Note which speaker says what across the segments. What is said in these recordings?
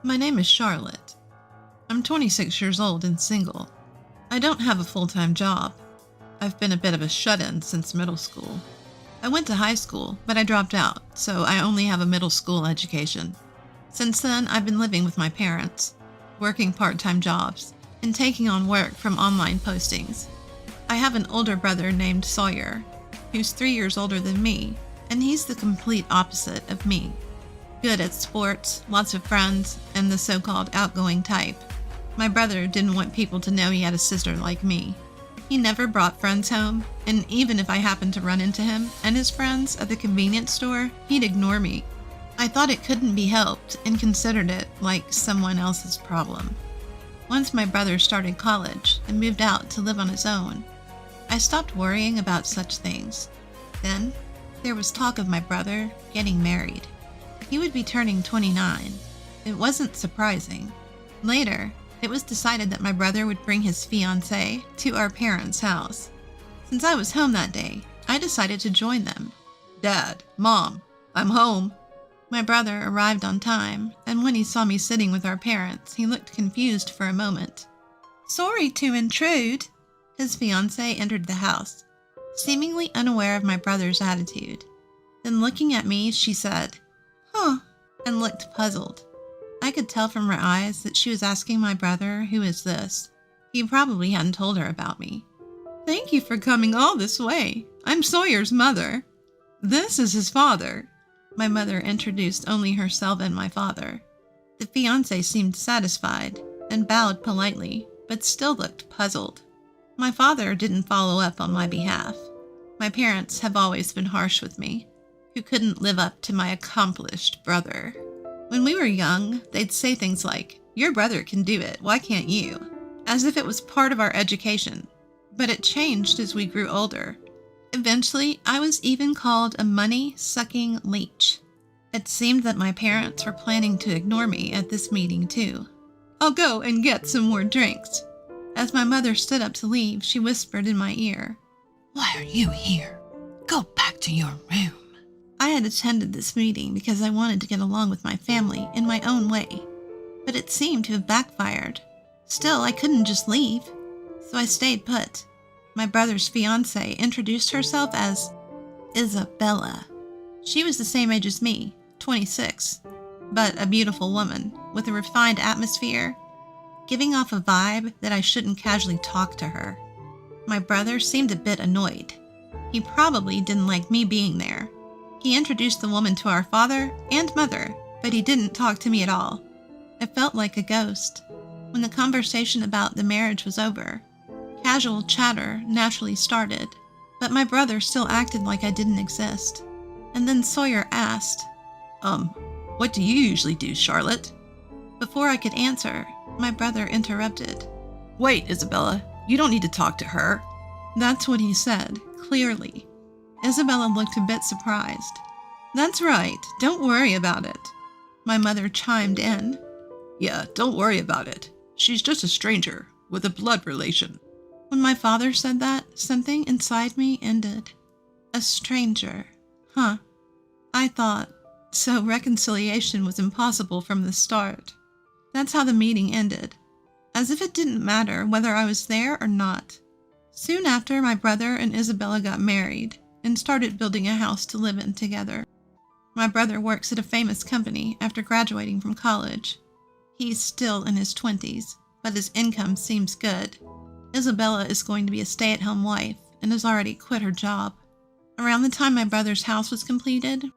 Speaker 1: My name is Charlotte. I'm 26 years old and single. I don't have a full-time job. I've been a bit of a shut-in since middle school. I went to high school, but I dropped out, so I only have a middle school education. Since then, I've been living with my parents, working part-time jobs, and taking on work from online postings. I have an older brother named Sawyer, who's 3 years older than me, and he's the complete opposite of me. Good at sports, lots of friends, and the so-called outgoing type. My brother didn't want people to know he had a sister like me. He never brought friends home, and even if I happened to run into him and his friends at the convenience store, he'd ignore me. I thought it couldn't be helped and considered it like someone else's problem. Once my brother started college and moved out to live on his own, I stopped worrying about such things. Then, there was talk of my brother getting married. He would be turning 29. It wasn't surprising. Later, it was decided that my brother would bring his fiancée to our parents' house. Since I was home that day, I decided to join them. "Dad, Mom, I'm home." My brother arrived on time, and when he saw me sitting with our parents, he looked confused for a moment. "Sorry to intrude." His fiancée entered the house, seemingly unaware of my brother's attitude. Then looking at me, she said, "Huh," and looked puzzled. I could tell from her eyes that she was asking my brother, "Who is this?" He probably hadn't told her about me. "Thank you for coming all this way. I'm Sawyer's mother. This is his father." My mother introduced only herself and my father. The fiancé seemed satisfied and bowed politely, but still looked puzzled. My father didn't follow up on my behalf. My parents have always been harsh with me, who couldn't live up to my accomplished brother. When we were young, they'd say things like, "Your brother can do it, why can't you?" As if it was part of our education. But it changed as we grew older. Eventually, I was even called a money-sucking leech. It seemed that my parents were planning to ignore me at this meeting too. "I'll go and get some more drinks." As my mother stood up to leave, she whispered in my ear,
Speaker 2: "Why are you here? Go back to your room."
Speaker 1: I had attended this meeting because I wanted to get along with my family in my own way, but it seemed to have backfired. Still, I couldn't just leave, so I stayed put. My brother's fiancée introduced herself as Isabella. She was the same age as me, 26, but a beautiful woman with a refined atmosphere, giving off a vibe that I shouldn't casually talk to her. My brother seemed a bit annoyed. He probably didn't like me being there. He introduced the woman to our father and mother, but he didn't talk to me at all. I felt like a ghost. When the conversation about the marriage was over, casual chatter naturally started, but my brother still acted like I didn't exist. And then Sawyer asked,
Speaker 2: What do you usually do, Charlotte?"
Speaker 1: Before I could answer, my brother interrupted.
Speaker 2: "Wait, Isabella, you don't need to talk to her."
Speaker 1: That's what he said, clearly. Isabella looked a bit surprised. "That's right, don't worry about it." My mother chimed in.
Speaker 2: "Yeah, don't worry about it. She's just a stranger with a blood relation."
Speaker 1: When my father said that, something inside me ended. A stranger. Huh. I thought, so reconciliation was impossible from the start. That's how the meeting ended, as if it didn't matter whether I was there or not. Soon after, my brother and Isabella got married and started building a house to live in together. My brother works at a famous company after graduating from college. He's still in his 20s, but his income seems good. Isabella is going to be a stay-at-home wife and has already quit her job. Around the time my brother's house was completed,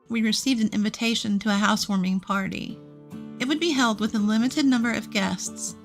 Speaker 1: we received an invitation to a housewarming party. It would be held with a limited number of guests,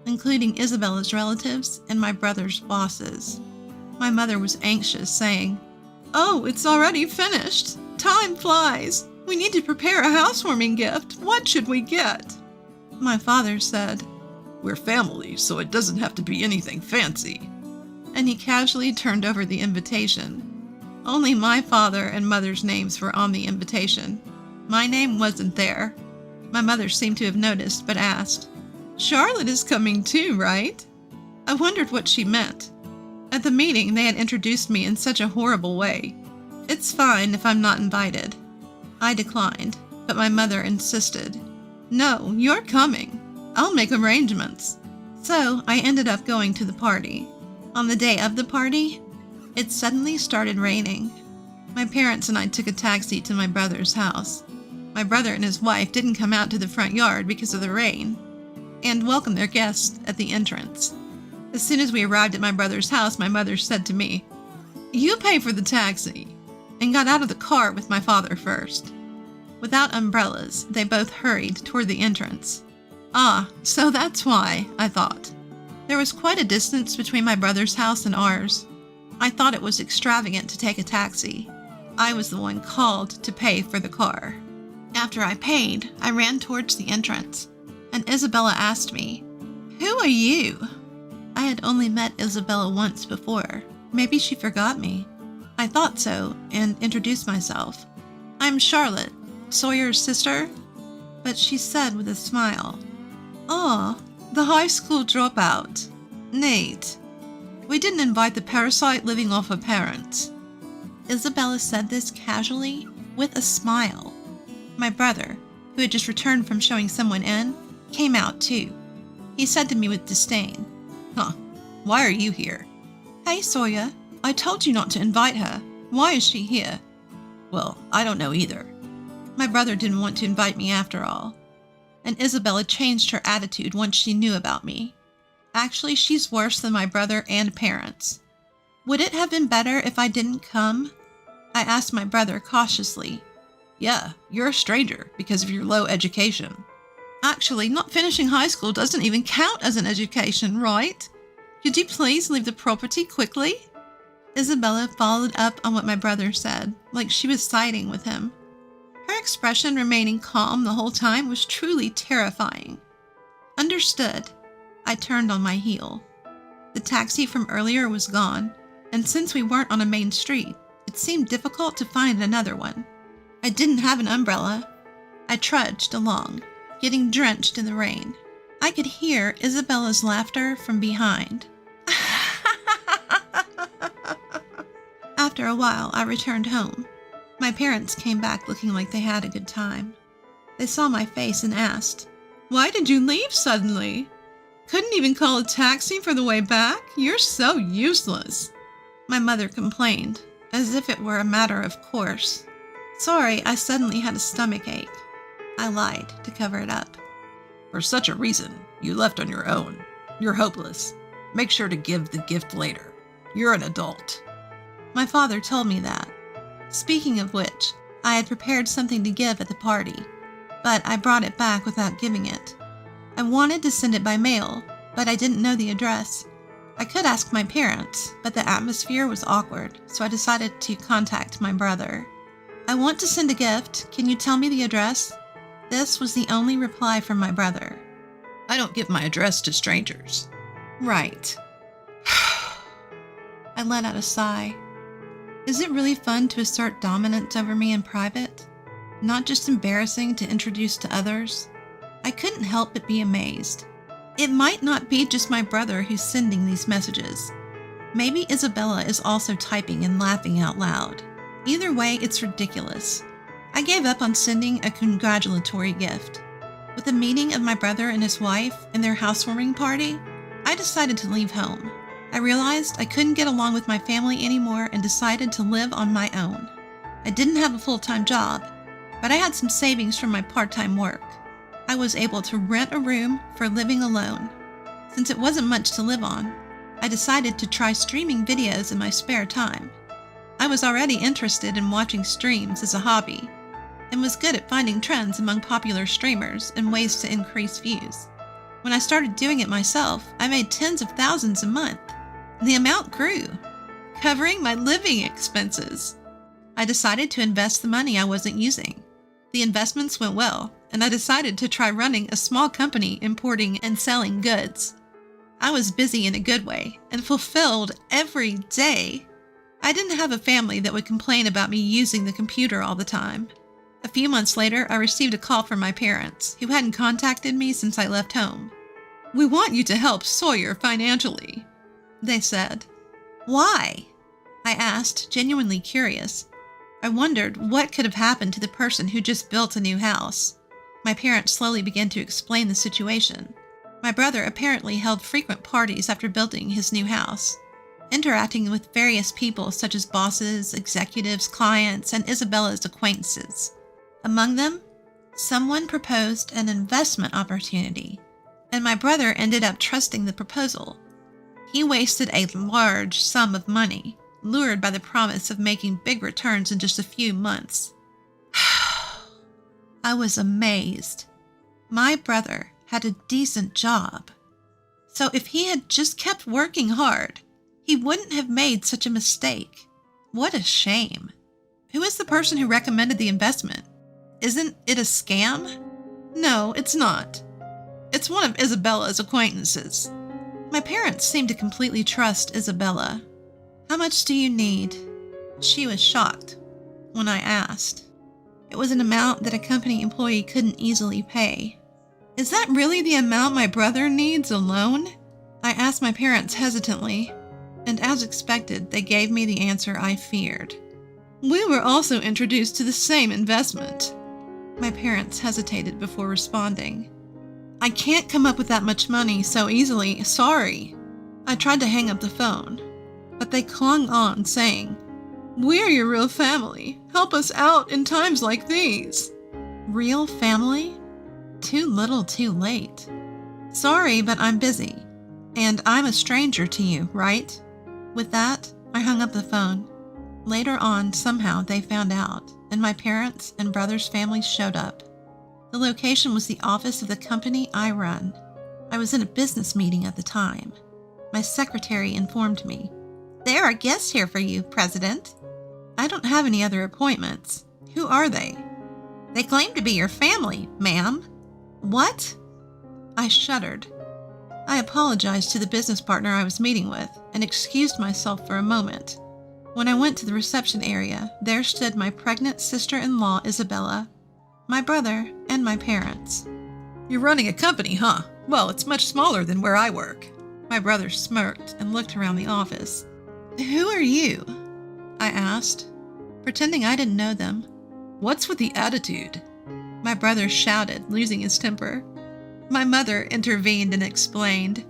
Speaker 1: including Isabella's relatives and my brother's bosses. My mother was anxious, saying, "Oh, it's already finished. Time flies. We need to prepare a housewarming gift. What should we get?" My father said,
Speaker 2: "We're family, so it doesn't have to be anything fancy."
Speaker 1: And he casually turned over the invitation. Only my father and mother's names were on the invitation. My name wasn't there. My mother seemed to have noticed, but asked, "Charlotte is coming too, right?" I wondered what she meant. At the meeting, they had introduced me in such a horrible way. "It's fine if I'm not invited." I declined, but my mother insisted. No, you're coming. I'll make arrangements. So I ended up going to the party. On the day of the party, it suddenly started raining. My parents and I took a taxi to my brother's house. My brother and his wife didn't come out to the front yard because of the rain and welcomed their guests at the entrance. As soon as we arrived at my brother's house, my mother said to me, "You pay for the taxi," and got out of the car with my father first. Without umbrellas, they both hurried toward the entrance. Ah, so that's why, I thought. There was quite a distance between my brother's house and ours. I thought it was extravagant to take a taxi. I was the one called to pay for the car. After I paid, I ran towards the entrance, and Isabella asked me, "Who are you?" I had only met Isabella once before. Maybe she forgot me. I thought so, and introduced myself. "I'm Charlotte, Sawyer's sister," but she said with a smile, "Oh, the high school dropout. Neat. We didn't invite the parasite living off her parents." Isabella said this casually, with a smile. My brother, who had just returned from showing someone in, came out too. He said to me with disdain,
Speaker 2: Huh, why are you here?
Speaker 1: "Hey, Sawyer, I told you not to invite her. Why is she here?"
Speaker 2: Well, I don't know either.
Speaker 1: My brother didn't want to invite me after all. And Isabella changed her attitude once she knew about me. Actually, she's worse than my brother and parents. Would it have been better if I didn't come? I asked my brother cautiously.
Speaker 2: Yeah, you're a stranger because of your low education.
Speaker 1: Actually, not finishing high school doesn't even count as an education, right? Could you please leave the property quickly? Isabella followed up on what my brother said, like she was siding with him. Her expression remaining calm the whole time was truly terrifying. Understood. I turned on my heel. The taxi from earlier was gone, and since we weren't on a main street, it seemed difficult to find another one. I didn't have an umbrella. I trudged along, getting drenched in the rain. I could hear Isabella's laughter from behind. After a while, I returned home. My parents came back looking like they had a good time. They saw my face and asked, "Why did you leave suddenly? Couldn't even call a taxi for the way back? You're so useless." My mother complained, as if it were a matter of course. Sorry, I suddenly had a stomach ache. I lied to cover it up.
Speaker 2: For such a reason, you left on your own. You're hopeless. Make sure to give the gift later. You're an adult.
Speaker 1: My father told me that. Speaking of which, I had prepared something to give at the party, but I brought it back without giving it. I wanted to send it by mail, but I didn't know the address. I could ask my parents, but the atmosphere was awkward, so I decided to contact my brother. "I want to send a gift. Can you tell me the address?" This was the only reply from my brother.
Speaker 2: I don't give my address to strangers.
Speaker 1: Right. I let out a sigh. Is it really fun to assert dominance over me in private? Not just embarrassing to introduce to others? I couldn't help but be amazed. It might not be just my brother who's sending these messages. Maybe Isabella is also typing and laughing out loud. Either way, it's ridiculous. I gave up on sending a congratulatory gift. With the meeting of my brother and his wife and their housewarming party, I decided to leave home. I realized I couldn't get along with my family anymore and decided to live on my own. I didn't have a full-time job, but I had some savings from my part-time work. I was able to rent a room for living alone. Since it wasn't much to live on, I decided to try streaming videos in my spare time. I was already interested in watching streams as a hobby, and was good at finding trends among popular streamers and ways to increase views. When I started doing it myself, I made tens of thousands a month, and the amount grew, covering my living expenses. I decided to invest the money I wasn't using. The investments went well, and I decided to try running a small company importing and selling goods. I was busy in a good way and fulfilled every day. I didn't have a family that would complain about me using the computer all the time. A few months later, I received a call from my parents, who hadn't contacted me since I left home. "We want you to help Sawyer financially," they said. "Why?" I asked, genuinely curious. I wondered what could have happened to the person who just built a new house. My parents slowly began to explain the situation. My brother apparently held frequent parties after building his new house, interacting with various people such as bosses, executives, clients, and Isabella's acquaintances. Among them, someone proposed an investment opportunity, and my brother ended up trusting the proposal. He wasted a large sum of money, lured by the promise of making big returns in just a few months. I was amazed. My brother had a decent job. So if he had just kept working hard, he wouldn't have made such a mistake. What a shame. Who is the person who recommended the investment? Isn't it a scam? No, it's not. It's one of Isabella's acquaintances. My parents seemed to completely trust Isabella. How much do you need? She was shocked when I asked. It was an amount that a company employee couldn't easily pay. Is that really the amount my brother needs alone? I asked my parents hesitantly, and as expected, they gave me the answer I feared. We were also introduced to the same investment. My parents hesitated before responding. I can't come up with that much money so easily, sorry. I tried to hang up the phone, but they clung on, saying, We're your real family. Help us out in times like these. Real family? Too little, too late. Sorry, but I'm busy, and I'm a stranger to you, right? With that, I hung up the phone. Later on, somehow they found out, and my parents and brother's families showed up. The location was the office of the company I run. I was in a business meeting at the time. My secretary informed me, There are guests here for you, President. I don't have any other appointments. Who are they? They claim to be your family, ma'am. What? I shuddered. I apologized to the business partner I was meeting with and excused myself for a moment. When I went to the reception area, there stood my pregnant sister-in-law, Isabella, my brother, and my parents.
Speaker 2: You're running a company, huh? Well, it's much smaller than where I work.
Speaker 1: My brother smirked and looked around the office. Who are you? I asked, pretending I didn't know them.
Speaker 2: What's with the attitude?
Speaker 1: My brother shouted, losing his temper. My mother intervened and explained,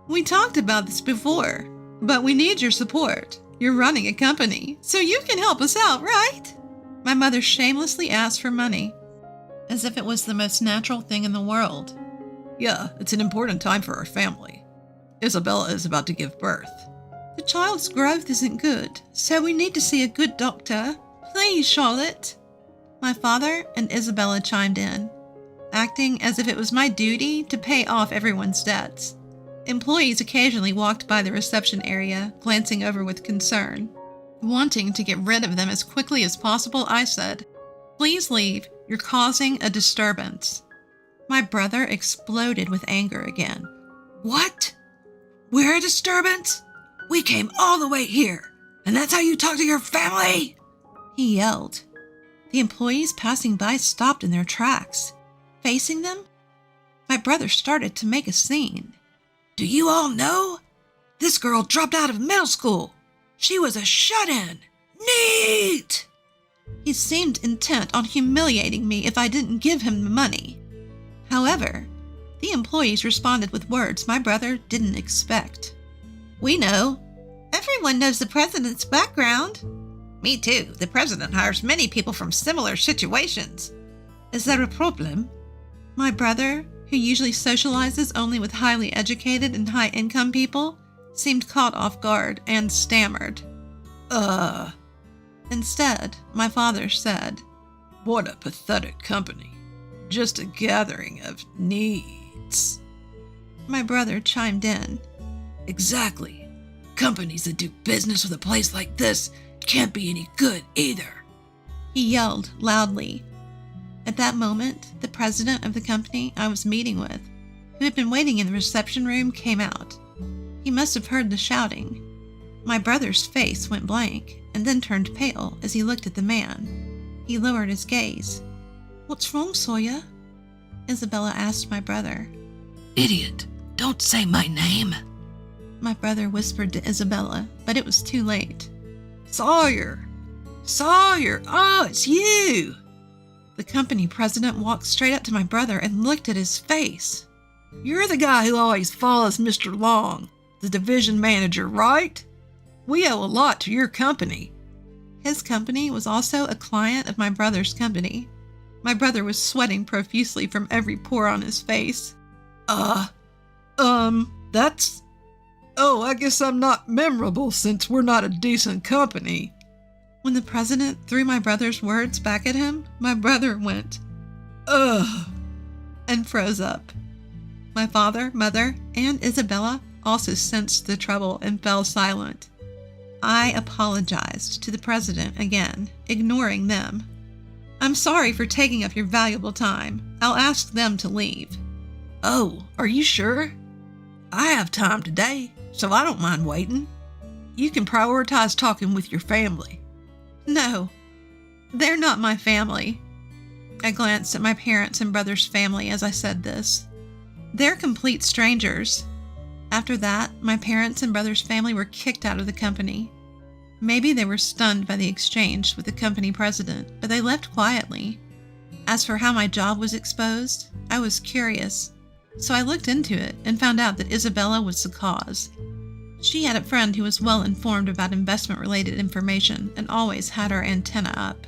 Speaker 1: We talked about this before, but we need your support. You're running a company, so you can help us out, right? My mother shamelessly asked for money, as if it was the most natural thing in the world.
Speaker 2: Yeah, it's an important time for our family. Isabella is about to give birth.
Speaker 1: The child's growth isn't good, so we need to see a good doctor. Please, Charlotte. My father and Isabella chimed in, acting as if it was my duty to pay off everyone's debts. Employees occasionally walked by the reception area, glancing over with concern. Wanting to get rid of them as quickly as possible, I said, Please leave. You're causing a disturbance. My brother exploded with anger again.
Speaker 2: What? We're a disturbance? We came all the way here, and that's how you talk to your family?
Speaker 1: He yelled. The employees passing by stopped in their tracks. Facing them, my brother started to make a scene.
Speaker 2: Do you all know? This girl dropped out of middle school. She was a shut-in. Neat!
Speaker 1: He seemed intent on humiliating me if I didn't give him the money. However, the employees responded with words my brother didn't expect. We know. Everyone knows the president's background. Me too. The president hires many people from similar situations. Is there a problem? My brother, who usually socializes only with highly educated and high-income people, seemed caught off guard and stammered. Instead, my father said,
Speaker 2: What a pathetic company. Just a gathering of needs.
Speaker 1: My brother chimed in.
Speaker 2: Exactly. Companies that do business with a place like this can't be any good either.
Speaker 1: He yelled loudly. At that moment, the president of the company I was meeting with, who had been waiting in the reception room, came out. He must have heard the shouting. My brother's face went blank and then turned pale as he looked at the man. He lowered his gaze. What's wrong, Sawyer? Isabella asked my brother.
Speaker 2: Idiot, don't say my name.
Speaker 1: My brother whispered to Isabella, but it was too late.
Speaker 2: Sawyer! Sawyer! Oh, it's you!
Speaker 1: The company president walked straight up to my brother and looked at his face.
Speaker 2: You're the guy who always follows Mr. Long, the division manager, right? We owe a lot to your company.
Speaker 1: His company was also a client of my brother's company. My brother was sweating profusely from every pore on his face.
Speaker 2: That's... Oh, I guess I'm not memorable since we're not a decent company.
Speaker 1: When the president threw my brother's words back at him, my brother went,
Speaker 2: Ugh,
Speaker 1: and froze up. My father, mother, and Isabella also sensed the trouble and fell silent. I apologized to the president again, ignoring them. I'm sorry for taking up your valuable time. I'll ask them to leave.
Speaker 2: Oh, are you sure? I have time today, so I don't mind waiting. You can prioritize talking with your family.
Speaker 1: No, they're not my family. I glanced at my parents' and brother's family as I said this. They're complete strangers. After that, my parents' and brother's family were kicked out of the company. Maybe they were stunned by the exchange with the company president, but they left quietly. As for how my job was exposed, I was curious, so I looked into it and found out that Isabella was the cause. She had a friend who was well informed about investment-related information and always had her antenna up.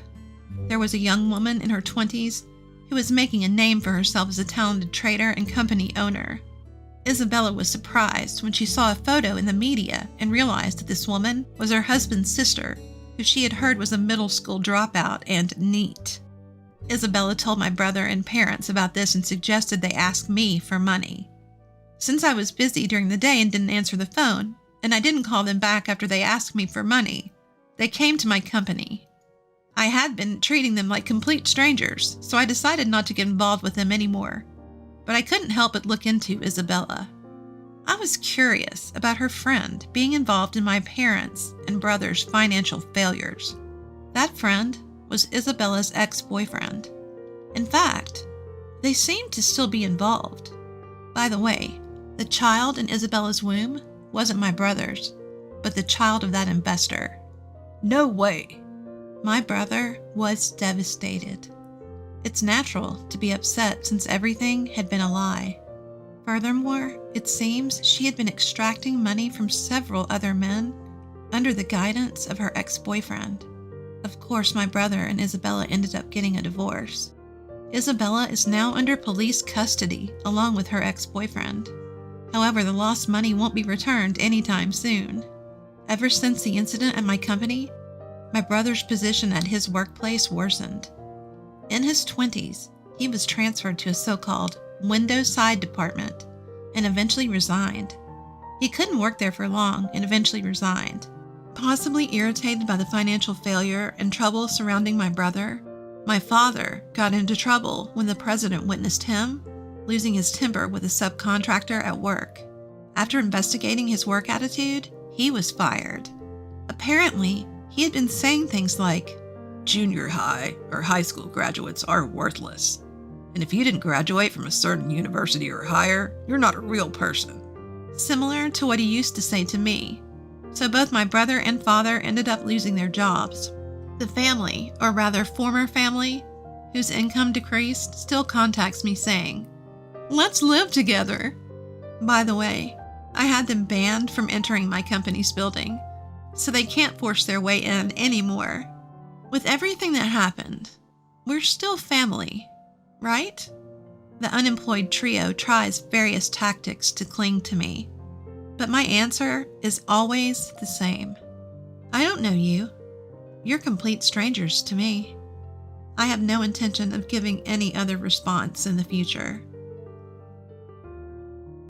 Speaker 1: There was a young woman in her 20s who was making a name for herself as a talented trader and company owner. Isabella was surprised when she saw a photo in the media and realized that this woman was her husband's sister, who she had heard was a middle school dropout and neat. Isabella told my brother and parents about this and suggested they ask me for money. Since I was busy during the day and didn't answer the phone, and I didn't call them back after they asked me for money, they came to my company. I had been treating them like complete strangers, so I decided not to get involved with them anymore. But I couldn't help but look into Isabella. I was curious about her friend being involved in my parents' and brother's financial failures. That friend was Isabella's ex-boyfriend. In fact, they seemed to still be involved. By the way, the child in Isabella's womb wasn't my brother's, but the child of that investor.
Speaker 2: No way.
Speaker 1: My brother was devastated. It's natural to be upset since everything had been a lie. Furthermore, it seems she had been extracting money from several other men under the guidance of her ex-boyfriend. Of course, my brother and Isabella ended up getting a divorce. Isabella is now under police custody along with her ex-boyfriend. However, the lost money won't be returned anytime soon. Ever since the incident at my company, my brother's position at his workplace worsened. In his 20s, he was transferred to a so-called window side department and eventually resigned. He couldn't work there for long and eventually resigned. Possibly irritated by the financial failure and trouble surrounding my brother, my father got into trouble when the president witnessed him losing his temper with a subcontractor at work. After investigating his work attitude, he was fired. Apparently, he had been saying things like,
Speaker 2: Junior high or high school graduates are worthless. And if you didn't graduate from a certain university or higher, you're not a real person.
Speaker 1: Similar to what he used to say to me. So both my brother and father ended up losing their jobs. The family, or rather former family, whose income decreased, still contacts me saying, "Let's live together." By the way, I had them banned from entering my company's building, so they can't force their way in anymore. With everything that happened, we're still family, right? The unemployed trio tries various tactics to cling to me, but my answer is always the same. I don't know you. You're complete strangers to me. I have no intention of giving any other response in the future.